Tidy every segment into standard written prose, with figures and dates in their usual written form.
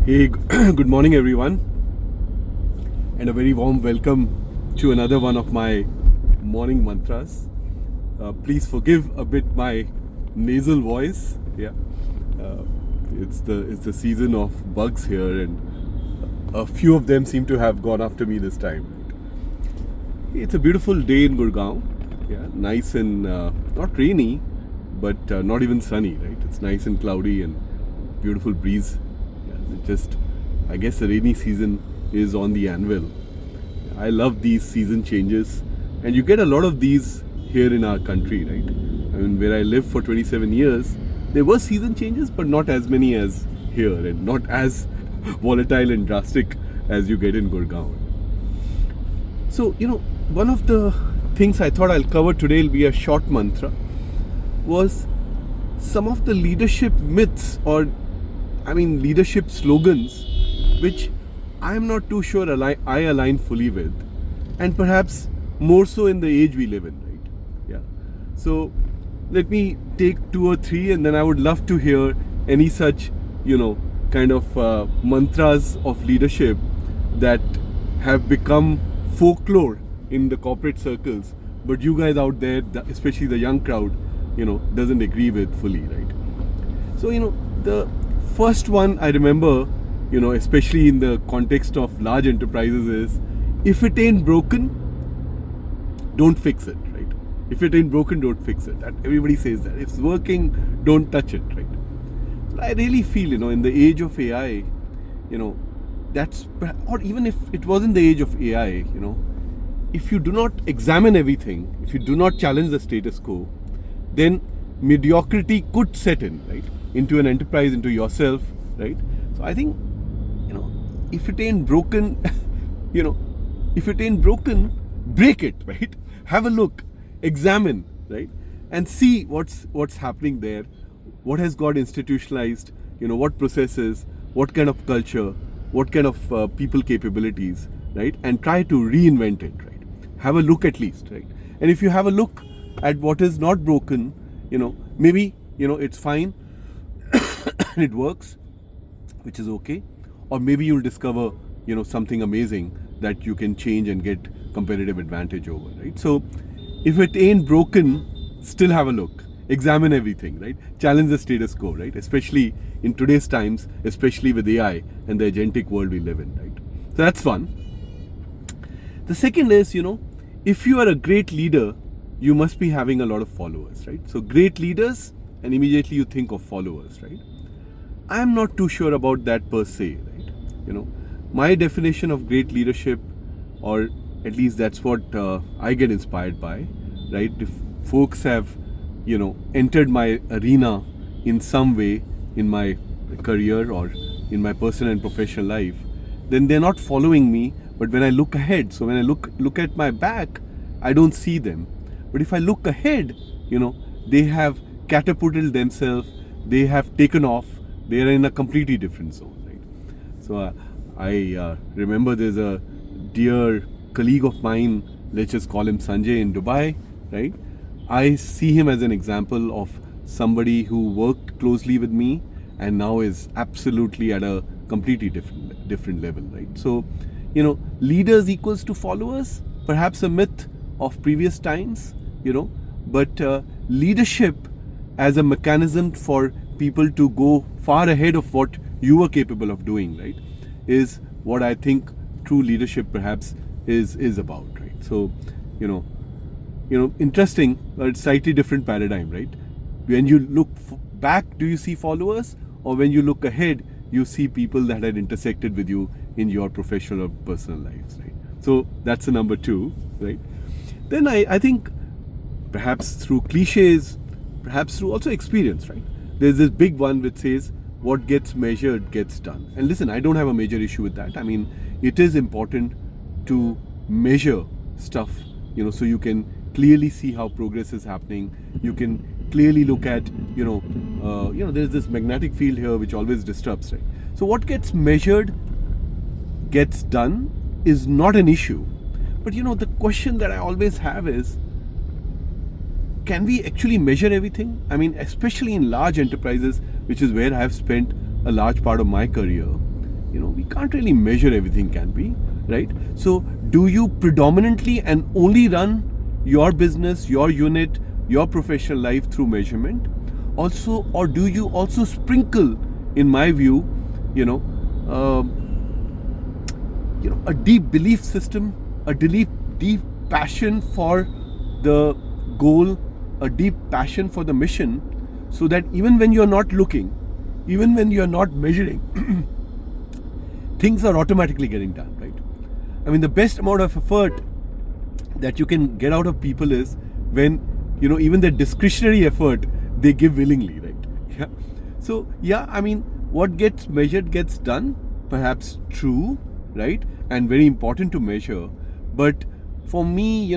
Hey, good morning, everyone, and a very warm welcome to another one of my morning mantras. Please forgive a bit my nasal voice. Yeah, uh, it's the season of bugs here, and a few of them seem to have gone after me this time. It's a beautiful day in Gurgaon. Yeah, nice and not rainy, but not even sunny. Right, it's nice and cloudy and beautiful breeze. Yeah, I guess the rainy season is on the anvil. I love these season changes, and you get a lot of these here in our country, right? I mean, where I lived for 27 years, there were season changes, but not as many as here, and not as volatile and drastic as you get in Gurgaon. So, one of the things I thought I'll cover today will be a short mantra, was some of the leadership myths leadership slogans which I'm not too sure I align fully with, and perhaps more so in the age we live in, right? Yeah. So let me take two or three, and then I would love to hear any such, kind of mantras of leadership that have become folklore in the corporate circles, but you guys out there, especially the young crowd, doesn't agree with fully, right? So, the first one I remember, especially in the context of large enterprises, is if it ain't broken, don't fix it, right? If it ain't broken, don't fix it. And everybody says that. If it's working, don't touch it, right? So I really feel, in the age of AI, that's, or even if it wasn't the age of AI, if you do not examine everything, if you do not challenge the status quo, then mediocrity could set in, right? Into an enterprise, into yourself, right? So I think, if it ain't broken, if it ain't broken, break it, right? Have a look, examine, right? And see what's happening there, what has got institutionalized, what processes, what kind of culture, what kind of people capabilities, right? And try to reinvent it, right? Have a look at least, right? And if you have a look at what is not broken, maybe, it's fine, and it works, which is okay. Or maybe you'll discover, something amazing that you can change and get competitive advantage over, right? So if it ain't broken, still have a look, examine everything, right? Challenge the status quo, right? Especially in today's times, especially with AI and the agentic world we live in, right? So that's fun. The second is, if you are a great leader, you must be having a lot of followers, right? So great leaders, and immediately you think of followers, right? I am not too sure about that per se, right? My definition of great leadership, or at least that's what I get inspired by, right? If folks have, entered my arena in some way in my career or in my personal and professional life, then they're not following me. But when I look ahead, so when I look at my back, I don't see them. But if I look ahead, they have catapulted themselves, they have taken off, they are in a completely different zone, right? So I remember there's a dear colleague of mine, let's just call him Sanjay, in Dubai, right? I see him as an example of somebody who worked closely with me and now is absolutely at a completely different level, right? So, leaders equals to followers, perhaps a myth of previous times, but leadership as a mechanism for people to go far ahead of what you are capable of doing, right, is what I think true leadership perhaps is about, right? So, interesting, but it's slightly different paradigm, right? When you look back, do you see followers, or when you look ahead, you see people that had intersected with you in your professional or personal lives, right? So that's the number two, right? Then I think perhaps through cliches, perhaps through also experience, right? There's this big one which says, what gets measured gets done. And listen, I don't have a major issue with that. I mean, it is important to measure stuff, so you can clearly see how progress is happening. You can clearly look at, there's this magnetic field here which always disrupts, right? So what gets measured gets done is not an issue. But, the question that I always have is, can we actually measure everything? I mean, especially in large enterprises, which is where I have spent a large part of my career, we can't really measure everything, can we? Right? So do you predominantly and only run your business, your unit, your professional life through measurement also, or do you also sprinkle, in my view, a deep belief system, a deep passion for the goal, a deep passion for the mission, so that even when you're not looking, even when you're not measuring, things are automatically getting done, right? I mean, the best amount of effort that you can get out of people is when, even their discretionary effort, they give willingly, right? Yeah. So, yeah, I mean, what gets measured gets done, perhaps true, right? And very important to measure. But for me,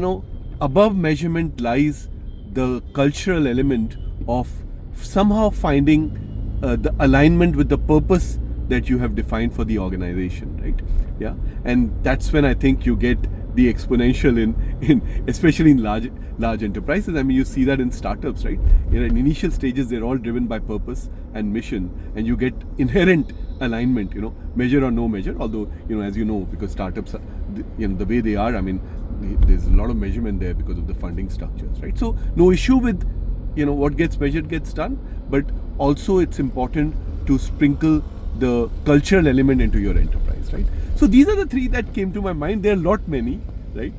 above measurement lies the cultural element of somehow finding the alignment with the purpose that you have defined for the organization, right? Yeah. And that's when I think you get the exponential in especially in large enterprises. I mean, you see that in startups, right? In initial stages, they're all driven by purpose and mission, and you get inherent alignment, measure or no measure. Although, as you know, because startups are, the way they are, I mean, there's a lot of measurement there because of the funding structures, right? So no issue with, what gets measured gets done, but also it's important to sprinkle the cultural element into your enterprise, right? So these are the three that came to my mind. There are a lot many, right?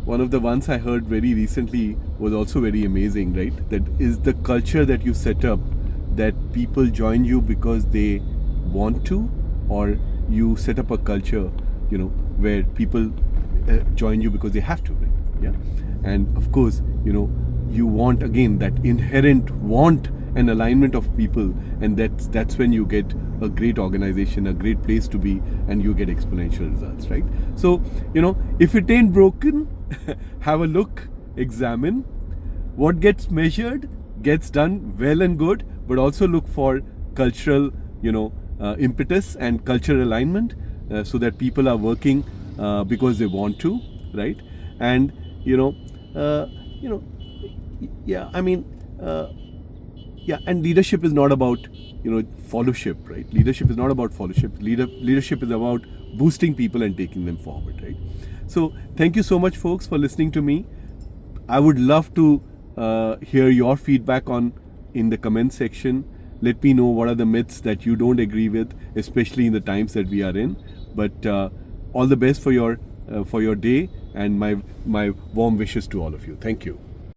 One of the ones I heard very recently was also very amazing, right? That is the culture that you set up, that people join you because they want to, or you set up a culture, where people join you because they have to, right? Yeah. And of course, you want, again, that inherent want and alignment of people, and that's when you get a great organization, a great place to be, and you get exponential results, right? So, if it ain't broken, have a look, examine. What gets measured gets done well and good, but also look for cultural, impetus and cultural alignment, so that people are working because they want to, right? And yeah, I mean, yeah, and leadership is not about followship, right? Leadership is not about followship. Leadership is about boosting people and taking them forward, right? So thank you so much, folks, for listening to me. I would love to hear your feedback in the comment section. Let me know what are the myths that you don't agree with, especially in the times that we are in. But all the best for your day, and my warm wishes to all of you. Thank you.